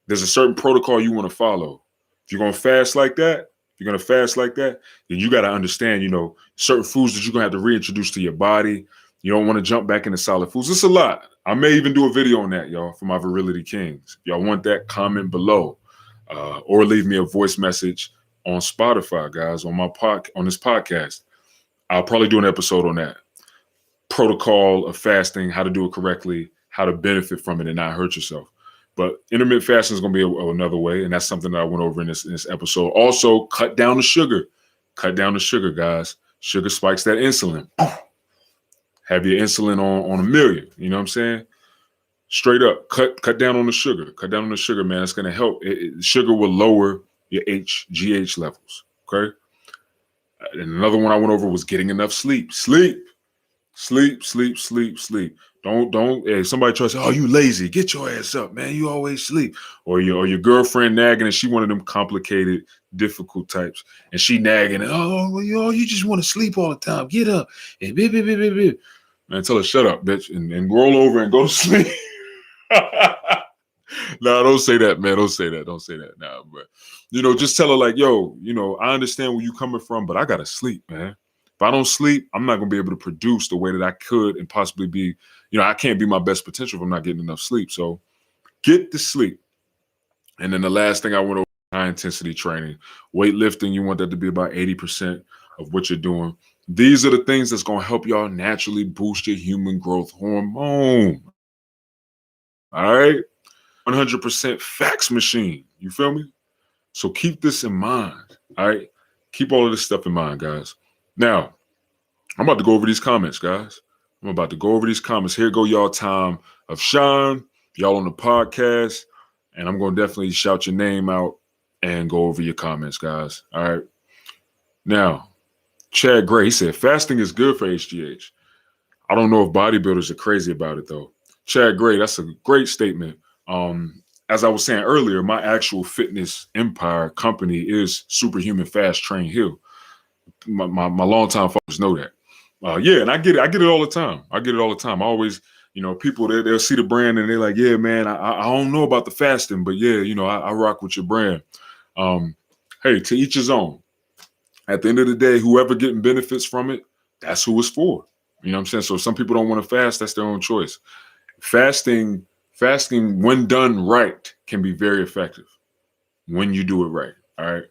There's a certain protocol you want to follow. If you're going to fast like that, then you got to understand, certain foods that you're going to have to reintroduce to your body. You don't want to jump back into solid foods. It's a lot. I may even do a video on that, y'all, for my Virility Kings. If y'all want that, comment below or leave me a voice message on Spotify, guys, on this podcast. I'll probably do an episode on that. Protocol of fasting, how to do it correctly, how to benefit from it and not hurt yourself. But intermittent fasting is going to be another way, and that's something that I went over in this episode. Also, cut down the sugar. Cut down the sugar, guys. Sugar spikes that insulin. Have your insulin on a million. You know what I'm saying? Straight up, cut down on the sugar. Cut down on the sugar, man. It's going to help. Sugar will lower your HGH levels, okay? And another one I went over was getting enough sleep. Sleep. Don't. If somebody tries to say, "Oh, you lazy," get your ass up, man. You always sleep. Or your girlfriend nagging, and she one of them complicated, difficult types, and she nagging, "Oh, you just want to sleep all the time. Get up and man, tell her shut up, bitch, and roll over and go to sleep." No, don't say that, man. Don't say that. Nah, but just tell her like, yo, I understand where you coming from, but I gotta sleep, man. If I don't sleep, I'm not gonna be able to produce the way that I could and possibly be, I can't be my best potential if I'm not getting enough sleep. So get the sleep. And then the last thing I went over, high intensity training, weightlifting. You want that to be about 80% of what you're doing. These are the things that's gonna help y'all naturally boost your human growth hormone. All right. 100% fax machine. You feel me? So keep this in mind. All right. Keep all of this stuff in mind, guys. Now, I'm about to go over these comments, guys. Here go y'all time of shine. Y'all on the podcast. And I'm going to definitely shout your name out and go over your comments, guys. All right. Now, Chad Gray, he said, fasting is good for HGH. I don't know if bodybuilders are crazy about it, though. Chad Gray, that's a great statement. As I was saying earlier, my actual fitness empire company is Superhuman Fast Train Hill. My longtime followers know that. Yeah, and I get it all the time. I always, people they'll see the brand and they're like, yeah, man, I don't know about the fasting, but yeah, I rock with your brand. Hey, to each his own. At the end of the day, whoever getting benefits from it, that's who it's for. You know what I'm saying? So if some people don't want to fast, that's their own choice. Fasting, when done right, can be very effective when you do it right. All right.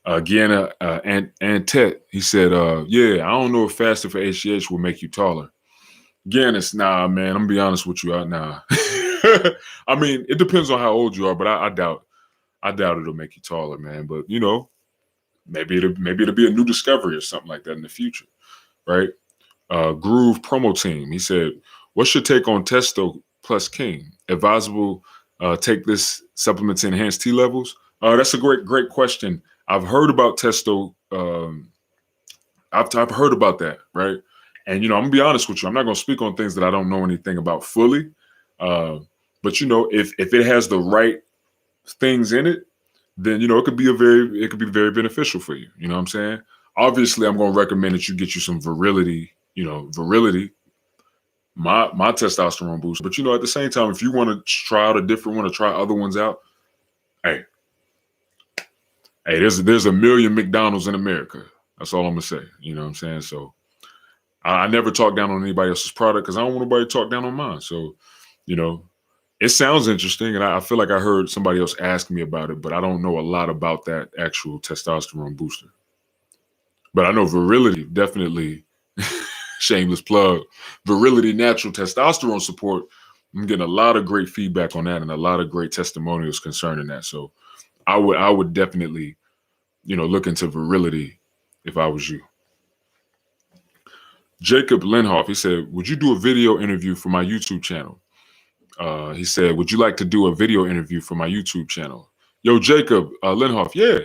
Again, and Ted, he said, yeah, I don't know if fasting for HGH will make you taller. Again, it's nah, man. I'm gonna be honest with you. Nah. I mean, it depends on how old you are, but I doubt it'll make you taller, man. But maybe it'll be a new discovery or something like that in the future, right? Groove Promo Team, he said, what's your take on Testo plus King? Advisable take this supplement to enhance T levels? That's a great question. I've heard about Testo. I've heard about that, right? And I'm gonna be honest with you. I'm not gonna speak on things that I don't know anything about fully. But if it has the right things in it, then it could be very beneficial for you. You know what I'm saying? Obviously, I'm gonna recommend that you get you some Virility. Virility, my testosterone boost. But at the same time, if you want to try out a different one or try other ones out, hey, there's a million McDonald's in America. That's all I'm gonna say. You know what I'm saying? So I never talk down on anybody else's product because I don't want nobody to talk down on mine. So, it sounds interesting, and I feel like I heard somebody else ask me about it, but I don't know a lot about that actual testosterone booster. But I know Virility, definitely, shameless plug, Virility natural testosterone support. I'm getting a lot of great feedback on that and a lot of great testimonials concerning that. So I would definitely, look into Virility if I was you. Jacob Linhoff, he said, would you do a video interview for my YouTube channel? He said, would you like to do a video interview for my YouTube channel? Yo, Jacob Linhoff, yeah,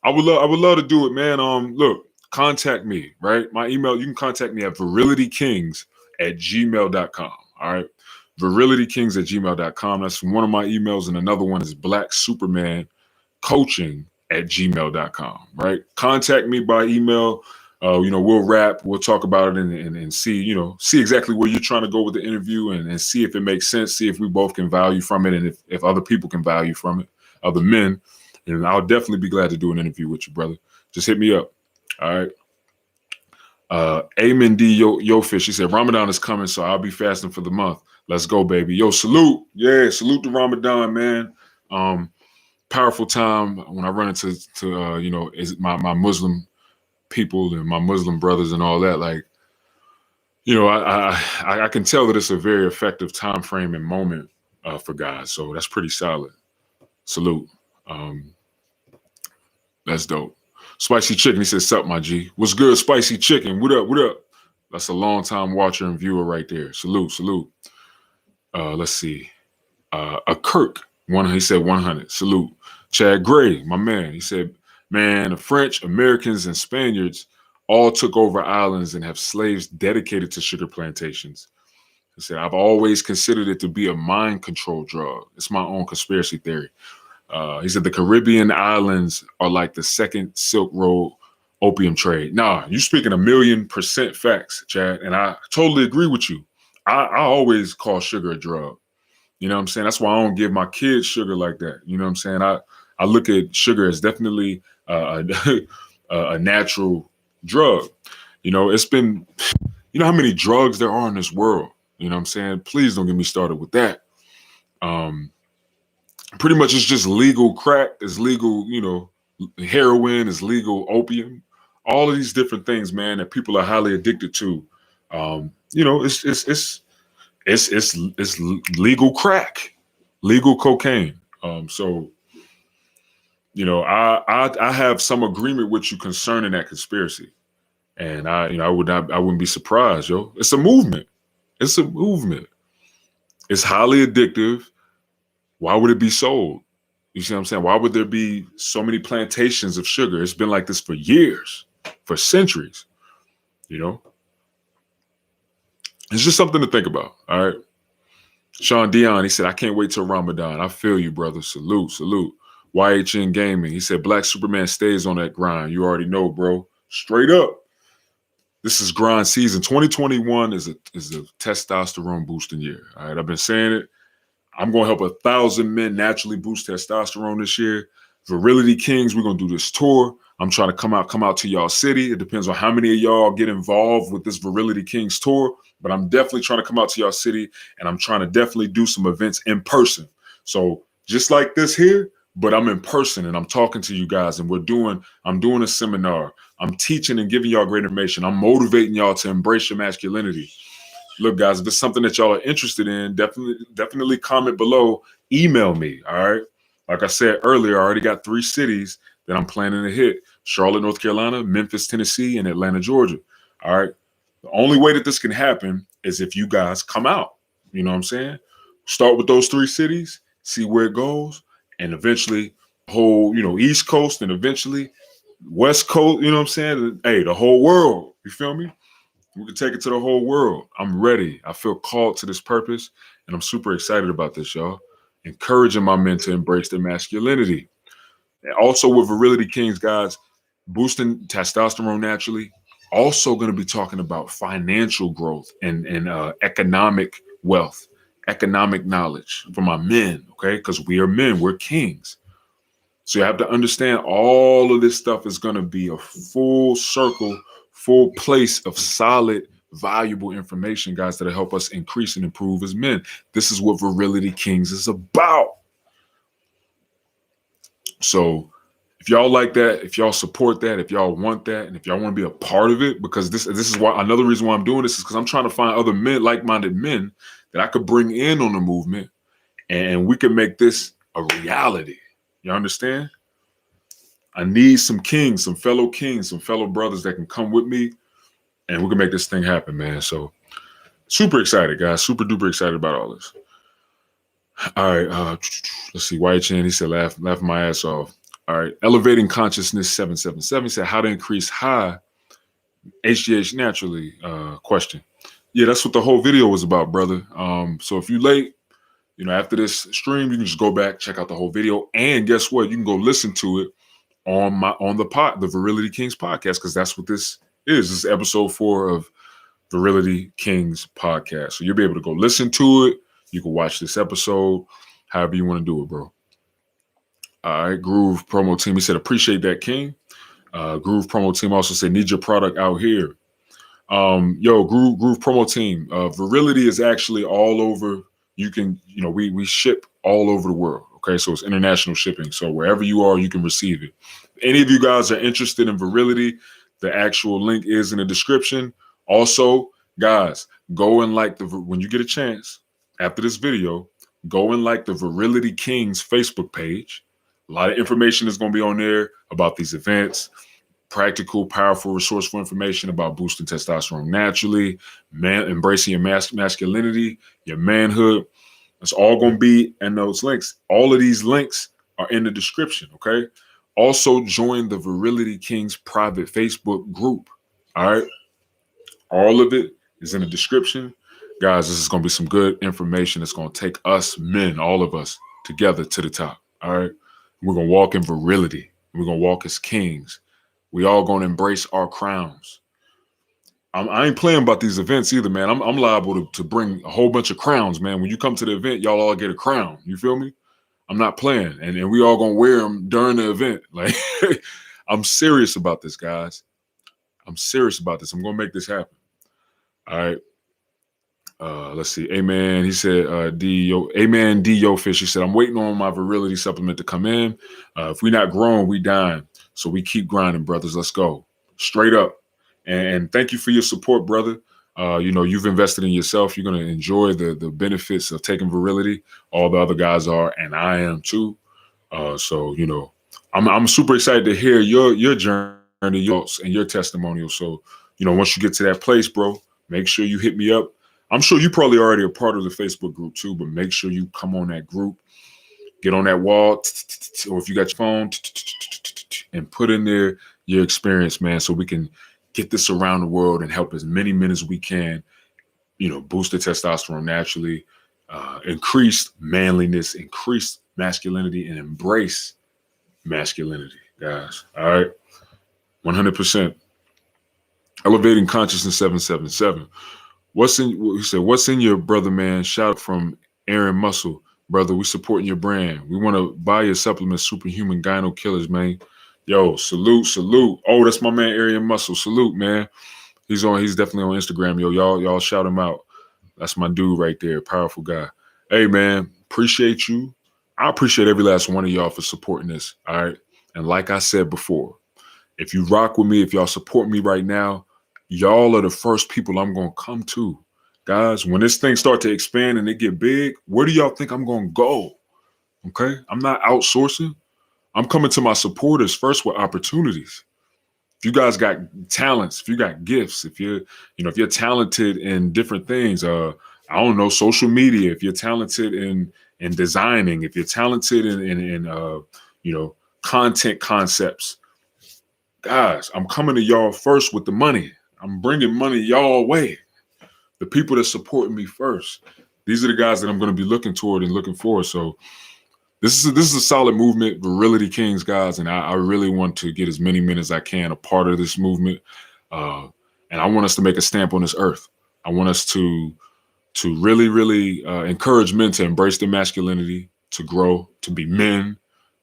I would love to do it, man. Look, contact me, right? My email, you can contact me at virilitykings@gmail.com. All right. virilitykings@gmail.com. That's one of my emails. And another one is blacksupermancoaching@gmail.com. Right. Contact me by email. We'll wrap, we'll talk about it and see, see exactly where you're trying to go with the interview and see if it makes sense, see if we both can value from it and if other people can value from it, other men. And I'll definitely be glad to do an interview with you, brother. Just hit me up. All right. Amen D Yo Fish, he said, Ramadan is coming, so I'll be fasting for the month. Let's go, baby. Yo, salute. Yeah, salute to Ramadan, man. Powerful time when I run into is my Muslim people and my Muslim brothers and all that. Like, I can tell that it's a very effective time frame and moment for guys. So that's pretty solid. Salute. That's dope. Spicy Chicken, he says, sup, my G. What's good, Spicy Chicken? What up? That's a long time watcher and viewer right there. Salute. Let's see. A Kirk, he said 100. Salute. Chad Gray, my man, he said, man, the French, Americans, and Spaniards all took over islands and have slaves dedicated to sugar plantations. He said, I've always considered it to be a mind control drug. It's my own conspiracy theory. He said the Caribbean islands are like the second Silk Road opium trade. Nah, you speaking 1,000,000% facts, Chad, and I totally agree with you. I always call sugar a drug. You know what I'm saying? That's why I don't give my kids sugar like that. You know what I'm saying? I look at sugar as definitely a natural drug. It's been, how many drugs there are in this world? You know what I'm saying? Please don't get me started with that. Pretty much it's just legal crack, it's legal, heroin, is legal opium, all of these different things, man, that people are highly addicted to. It's legal crack, legal cocaine. So I have some agreement with you concerning that conspiracy, and I wouldn't be surprised, yo. It's a movement. It's highly addictive. Why would it be sold? You see what I'm saying? Why would there be so many plantations of sugar? It's been like this for years, for centuries, you know? It's just something to think about. All right. Sean Dion, he said, I can't wait till Ramadan. I feel you, brother. Salute, salute. YHN Gaming, he said, Black Superman stays on that grind. You already know, bro. Straight up. This is grind season. 2021 is a testosterone boosting year. All right. I've been saying it. I'm going to help 1,000 men naturally boost testosterone this year. Virility Kings, we're going to do this tour. I'm trying to come out to y'all city. It depends on how many of y'all get involved with this Virility Kings tour, but I'm definitely trying to come out to y'all city, and I'm trying to definitely do some events in person. So just like this here, but I'm in person and I'm talking to you guys, and I'm doing a seminar. I'm teaching and giving y'all great information. I'm motivating y'all to embrace your masculinity. Look, guys, if it's something that y'all are interested in, definitely comment below. Email me, all right? Like I said earlier, I already got 3 cities that I'm planning to hit: Charlotte, North Carolina, Memphis, Tennessee, and Atlanta, Georgia. All right? The only way that this can happen is if you guys come out. You know what I'm saying? Start with those 3 cities, see where it goes, and eventually whole, East Coast, and eventually West Coast, you know what I'm saying? Hey, the whole world. You feel me? We can take it to the whole world. I'm ready. I feel called to this purpose, and I'm super excited about this, y'all. Encouraging my men to embrace their masculinity. And also with Virility Kings, guys, boosting testosterone naturally. Also going to be talking about financial growth and economic wealth, economic knowledge for my men, okay? Because we are men. We're kings. So you have to understand all of this stuff is going to be a full circle, full place of solid, valuable information, guys, that'll help us increase and improve as men. This is what Virility Kings is about. So if y'all like that, if y'all support that, if y'all want that, and if y'all want to be a part of it, because this is why, another reason why I'm doing this is because I'm trying to find other men, like-minded men, that I could bring in on the movement, and we can make this a reality. You understand? I need some kings, some fellow brothers that can come with me, and we can make this thing happen, man. So super excited, guys. Super duper excited about all this. All right. Let's see. White Chan, he said, laugh my ass off. All right. Elevating Consciousness 777. He said, how to increase high HGH naturally? Question. Yeah, that's what the whole video was about, brother. So if you're late, after this stream, you can just go back, check out the whole video. And guess what? You can go listen to it on the Virility Kings podcast, because that's what this is. This is episode 4 of Virility Kings podcast. So you'll be able to go listen to it. You can watch this episode, however you want to do it, bro. All right, Groove Promo Team, he said, appreciate that, King. Groove Promo Team also said, need your product out here. Groove Promo Team, Virility is actually all over. You can, we ship all over the world. Okay, so it's international shipping. So wherever you are, you can receive it. If any of you guys are interested in Virility, the actual link is in the description. Also, guys, go and when you get a chance after this video, go and like the Virility Kings Facebook page. A lot of information is going to be on there about these events, practical, powerful, resourceful information about boosting testosterone naturally, embracing your masculinity, your manhood. It's all going to be in those links. All of these links are in the description, okay? Also, join the Virility Kings private Facebook group, all right? All of it is in the description. Guys, this is going to be some good information. It's going to take us men, all of us, together to the top, all right? We're going to walk in virility. We're going to walk as kings. We all going to embrace our crowns. I ain't playing about these events either, man. I'm liable to bring a whole bunch of crowns, man. When you come to the event, y'all all get a crown. You feel me? I'm not playing. And we all going to wear them during the event. Like, I'm serious about this, guys. I'm serious about this. I'm going to make this happen. All right. Let's see. Amen. He said, Amen, D. Yo Fish. He said, I'm waiting on my virility supplement to come in. If we not growing, we dying. So we keep grinding, brothers. Let's go. Straight up. And thank you for your support, brother. You've invested in yourself. You're going to enjoy the benefits of taking virility. All the other guys are, and I am too. I'm super excited to hear your journey, yours, and your testimonial. So, once you get to that place, bro, make sure you hit me up. I'm sure you probably already a part of the Facebook group too, but make sure you come on that group. Get on that wall, or if you got your phone, and put in there your experience, man, so we can get this around the world and help as many men as we can, boost the testosterone naturally, increase manliness, increase masculinity, and embrace masculinity, guys. All right. 100%. Elevating Consciousness 777. He said, what's in your brother, man? Shout out from Aaron Muscle. Brother, we supporting your brand. We want to buy your supplements, Superhuman Gyno Killers, man. Yo, salute. Oh, that's my man, Aaron Muscle. Salute, man. He's definitely on Instagram, yo. Y'all shout him out. That's my dude right there. Powerful guy. Hey, man, appreciate you. I appreciate every last one of y'all for supporting this. All right. And like I said before, if you rock with me, if y'all support me right now, y'all are the first people I'm going to come to. Guys, when this thing start to expand and it get big, where do y'all think I'm going to go? Okay. I'm not outsourcing. I'm coming to my supporters first with opportunities. If you guys got talents, if you got gifts, if you're talented in different things, I don't know, social media, if you're talented in designing, if you're talented in content concepts, guys, I'm coming to y'all first with the money. I'm bringing money y'all way. The people that support me first. These are the guys that I'm going to be looking toward and looking for. So this is a solid movement, Virility Kings, guys, and I really want to get as many men as I can a part of this movement, and I want us to make a stamp on this earth. I want us to really encourage men to embrace their masculinity, to grow, to be men,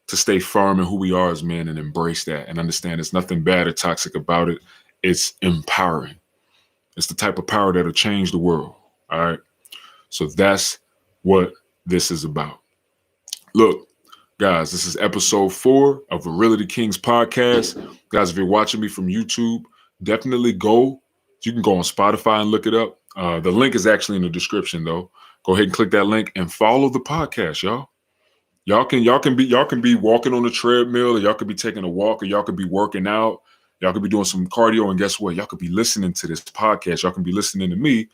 to stay firm in who we are as men, and embrace that and understand there's nothing bad or toxic about it. It's empowering. It's the type of power that'll change the world. All right. So that's what this is about. Look, guys, this is episode 4 of Virility Kings podcast. Guys, if you're watching me from YouTube, definitely go. You can go on Spotify and look it up. The link is actually in the description, though. Go ahead and click that link and follow the podcast, y'all. Y'all can be walking on the treadmill, or y'all could be taking a walk, or y'all could be working out. Y'all could be doing some cardio, and guess what? Y'all could be listening to this podcast. Y'all can be listening to me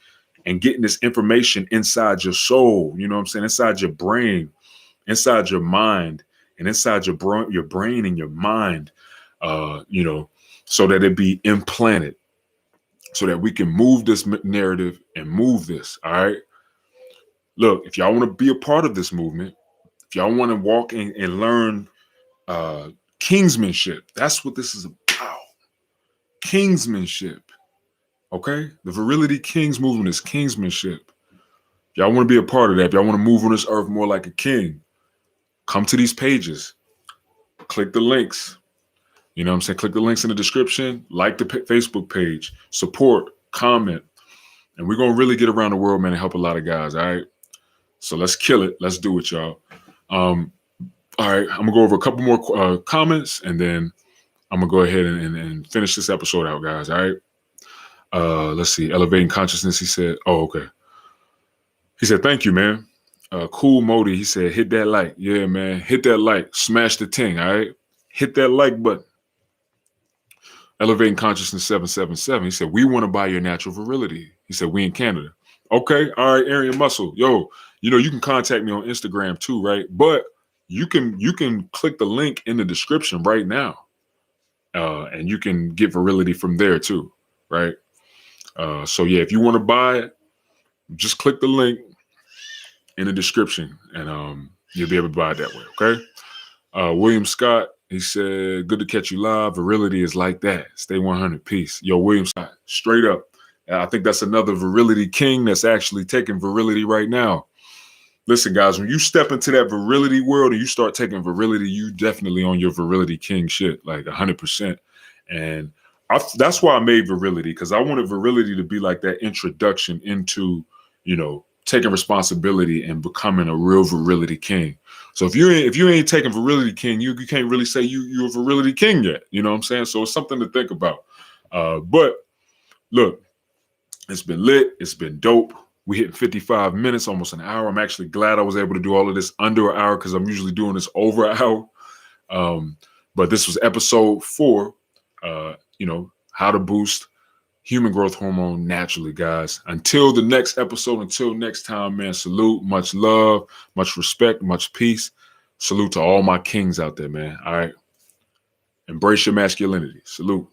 and getting this information inside your soul. You know what I'm saying? Inside your brain, inside your mind, and inside your brain and your mind. So that it be implanted, so that we can move this narrative and move this. All right. Look, if y'all want to be a part of this movement, if y'all want to walk in and learn kingsmanship, that's what this is about. Kingsmanship. Okay? The Virility Kings movement is kingsmanship. If y'all want to be a part of that, if y'all want to move on this earth more like a king, come to these pages. Click the links. You know what I'm saying? Click the links in the description. Like the Facebook page. Support. Comment. And we're going to really get around the world, man, and help a lot of guys. All right? So let's kill it. Let's do it, y'all. All right. I'm going to go over a couple more comments, and then I'm going to go ahead and finish this episode out, guys. All right. Let's see. Elevating Consciousness. He said, oh, okay. He said, thank you, man. Cool Modi. He said, hit that like. Yeah, man. Hit that like. Smash the ting. All right. Hit that like button. Elevating Consciousness 777. He said, we want to buy your natural virility. He said, we in Canada. Okay. All right. Aaron Muscle. Yo, you can contact me on Instagram too, right? But you can click the link in the description right now. And you can get virility from there too, right? So yeah, if you want to buy it, just click the link in the description, and you'll be able to buy it that way, okay? William Scott, he said, good to catch you live. Virility is like that. Stay 100. Peace. Yo, William Scott, straight up. I think that's another Virility King that's actually taking virility right now. Listen, guys, when you step into that virility world and you start taking virility, you definitely on your Virility King shit, like 100%. And that's why I made Virility, because I wanted Virility to be like that introduction into, taking responsibility and becoming a real Virility King. So if you ain't taking Virility King, you can't really say you're a Virility King yet. You know what I'm saying? So it's something to think about. But look, it's been lit. It's been dope. We hit 55 minutes, almost an hour. I'm actually glad I was able to do all of this under an hour, because I'm usually doing this over an hour. But this was episode 4, how to boost human growth hormone naturally, guys. Until the next episode, until next time, man, salute, much love, much respect, much peace. Salute to all my kings out there, man. All right. Embrace your masculinity. Salute.